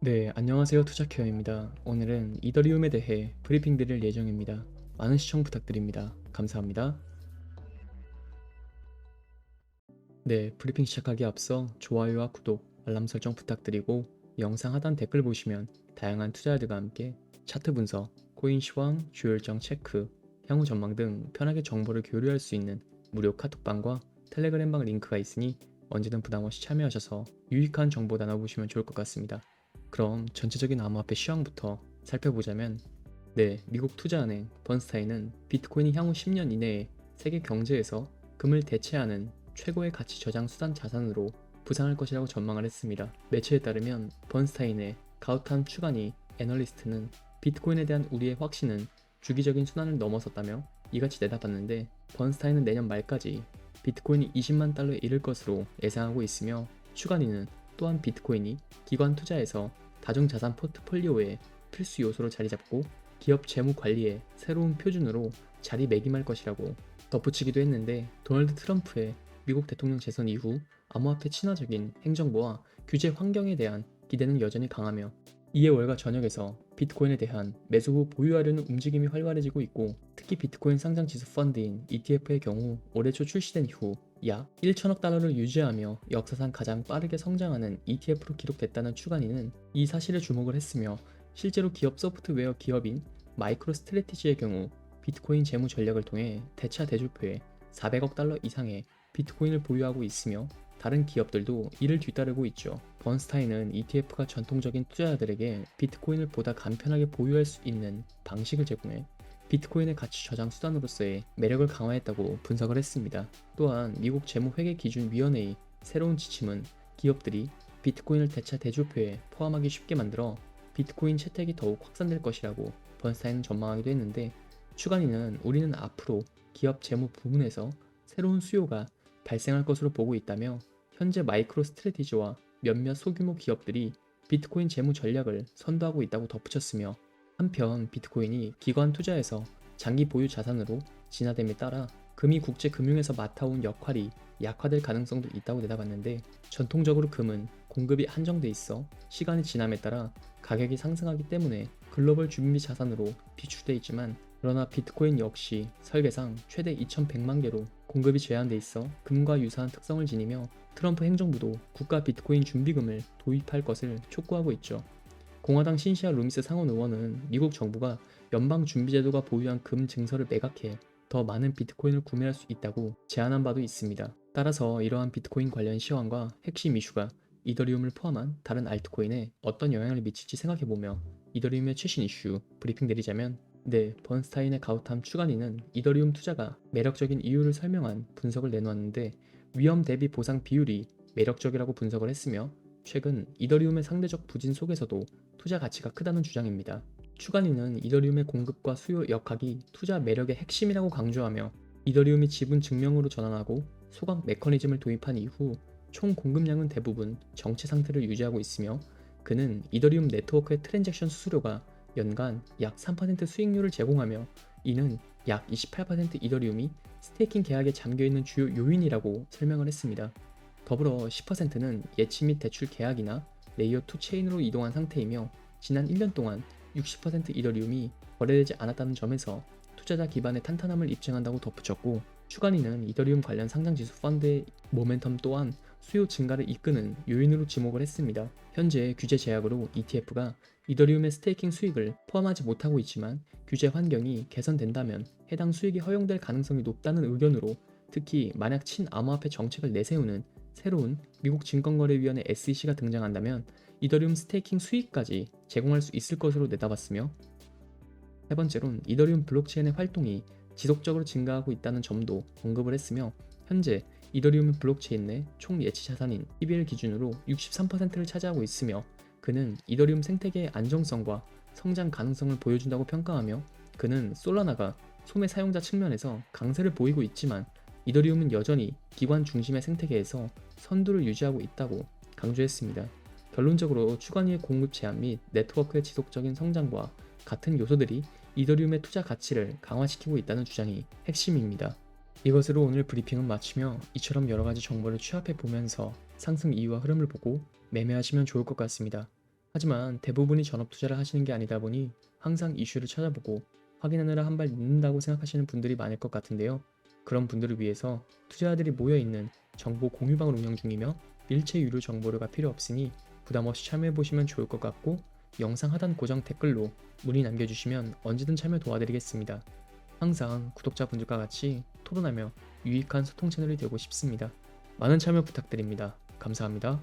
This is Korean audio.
네, 안녕하세요. 투자케어입니다. 오늘은 이더리움에 대해 브리핑 드릴 예정입니다. 많은 시청 부탁드립니다. 감사합니다. 네, 브리핑 시작하기에 앞서 좋아요와 구독, 알람 설정 부탁드리고 영상 하단 댓글 보시면 다양한 투자자들과 함께 차트 분석, 코인 시황, 주요 일정 체크, 향후 전망 등 편하게 정보를 교류할 수 있는 무료 카톡방과 텔레그램방 링크가 있으니 언제든 부담 없이 참여하셔서 유익한 정보 나눠보시면 좋을 것 같습니다. 그럼 전체적인 암호화폐 시황부터 살펴보자면 네, 미국 투자은행 번스타인은 비트코인이 향후 10년 이내에 세계 경제에서 금을 대체하는 최고의 가치 저장 수단 자산으로 부상할 것이라고 전망을 했습니다. 매체에 따르면 번스타인의 가우탐 추가니 애널리스트는 비트코인에 대한 우리의 확신은 주기적인 순환을 넘어섰다며 이같이 내다봤는데 번스타인은 내년 말까지 비트코인이 20만 달러에 이를 것으로 예상하고 있으며 추가니는 또한 비트코인이 기관 투자에서 다중자산 포트폴리오의 필수 요소로 자리 잡고 기업 재무 관리의 새로운 표준으로 자리매김할 것이라고 덧붙이기도 했는데 도널드 트럼프의 미국 대통령 재선 이후 암호화폐 친화적인 행정부와 규제 환경에 대한 기대는 여전히 강하며 이에 월가 전역에서 비트코인에 대한 매수 후 보유하려는 움직임이 활발해지고 있고 특히 비트코인 상장 지수 펀드인 ETF의 경우 올해 초 출시된 이후 약 1천억 달러를 유지하며 역사상 가장 빠르게 성장하는 ETF로 기록됐다는 추간이는 이 사실에 주목을 했으며 실제로 기업 소프트웨어 기업인 마이크로 스트래티지의 경우 비트코인 재무 전략을 통해 대차 대조표에 400억 달러 이상의 비트코인을 보유하고 있으며 다른 기업들도 이를 뒤따르고 있죠. 번스타인은 ETF가 전통적인 투자자들에게 비트코인을 보다 간편하게 보유할 수 있는 방식을 제공해 비트코인의 가치 저장 수단으로서의 매력을 강화했다고 분석을 했습니다. 또한 미국 재무회계기준위원회의 새로운 지침은 기업들이 비트코인을 대차 대조표에 포함하기 쉽게 만들어 비트코인 채택이 더욱 확산될 것이라고 번스타인은 전망하기도 했는데 추가니는 우리는 앞으로 기업 재무 부문에서 새로운 수요가 발생할 것으로 보고 있다며 현재 마이크로 스트래티지와 몇몇 소규모 기업들이 비트코인 재무 전략을 선도하고 있다고 덧붙였으며 한편 비트코인이 기관 투자에서 장기 보유 자산으로 진화됨에 따라 금이 국제 금융에서 맡아온 역할이 약화될 가능성도 있다고 내다봤는데 전통적으로 금은 공급이 한정돼 있어 시간이 지남에 따라 가격이 상승하기 때문에 글로벌 준비 자산으로 비출돼 있지만 그러나 비트코인 역시 설계상 최대 2100만 개로 공급이 제한돼 있어 금과 유사한 특성을 지니며 트럼프 행정부도 국가 비트코인 준비금을 도입할 것을 촉구하고 있죠. 공화당 신시아 루미스 상원 의원은 미국 정부가 연방준비제도가 보유한 금 증서를 매각해 더 많은 비트코인을 구매할 수 있다고 제안한 바도 있습니다. 따라서 이러한 비트코인 관련 시황과 핵심 이슈가 이더리움을 포함한 다른 알트코인에 어떤 영향을 미칠지 생각해보며 이더리움의 최신 이슈 브리핑 내리자면 네, 번스타인의 가우탐 추가니는 이더리움 투자가 매력적인 이유를 설명한 분석을 내놓았는데 위험 대비 보상 비율이 매력적이라고 분석을 했으며 최근 이더리움의 상대적 부진 속에서도 투자 가치가 크다는 주장입니다. 추가니는 이더리움의 공급과 수요 역학이 투자 매력의 핵심이라고 강조하며 이더리움이 지분 증명으로 전환하고 소각 메커니즘을 도입한 이후 총 공급량은 대부분 정체 상태를 유지하고 있으며 그는 이더리움 네트워크의 트랜잭션 수수료가 연간 약 3% 수익률을 제공하며 이는 약 28% 이더리움이 스테이킹 계약에 잠겨있는 주요 요인이라고 설명을 했습니다. 더불어 10%는 예치 및 대출 계약이나 레이어 2 체인으로 이동한 상태이며 지난 1년 동안 60% 이더리움이 거래되지 않았다는 점에서 투자자 기반의 탄탄함을 입증한다고 덧붙였고 추가니는 이더리움 관련 상장지수 펀드의 모멘텀 또한 수요 증가를 이끄는 요인으로 지목을 했습니다. 현재 규제 제약으로 ETF가 이더리움의 스테이킹 수익을 포함하지 못하고 있지만 규제 환경이 개선된다면 해당 수익이 허용될 가능성이 높다는 의견으로 특히 만약 친암호화폐 정책을 내세우는 새로운 미국 증권거래위원회 SEC가 등장한다면 이더리움 스테이킹 수익까지 제공할 수 있을 것으로 내다봤으며 세 번째론 이더리움 블록체인의 활동이 지속적으로 증가하고 있다는 점도 언급을 했으며 현재 이더리움 블록체인 내 총 예치 자산인 TBL 기준으로 63%를 차지하고 있으며 그는 이더리움 생태계의 안정성과 성장 가능성을 보여준다고 평가하며 그는 솔라나가 소매 사용자 측면에서 강세를 보이고 있지만 이더리움은 여전히 기관 중심의 생태계에서 선두를 유지하고 있다고 강조했습니다. 결론적으로 추가니의 공급 제한 및 네트워크의 지속적인 성장과 같은 요소들이 이더리움의 투자 가치를 강화시키고 있다는 주장이 핵심입니다. 이것으로 오늘 브리핑은 마치며 이처럼 여러가지 정보를 취합해 보면서 상승 이유와 흐름을 보고 매매하시면 좋을 것 같습니다. 하지만 대부분이 전업 투자를 하시는 게 아니다 보니 항상 이슈를 찾아보고 확인하느라 한 발 늦는다고 생각하시는 분들이 많을 것 같은데요. 그런 분들을 위해서 투자자들이 모여있는 정보 공유방을 운영 중이며 일체 유료 정보료가 필요 없으니 부담 없이 참여해 보시면 좋을 것 같고, 영상 하단 고정 댓글로 문의 남겨주시면 언제든 참여 도와드리겠습니다. 항상 구독자분들과 같이 토론하며 유익한 소통 채널이 되고 싶습니다. 많은 참여 부탁드립니다. 감사합니다.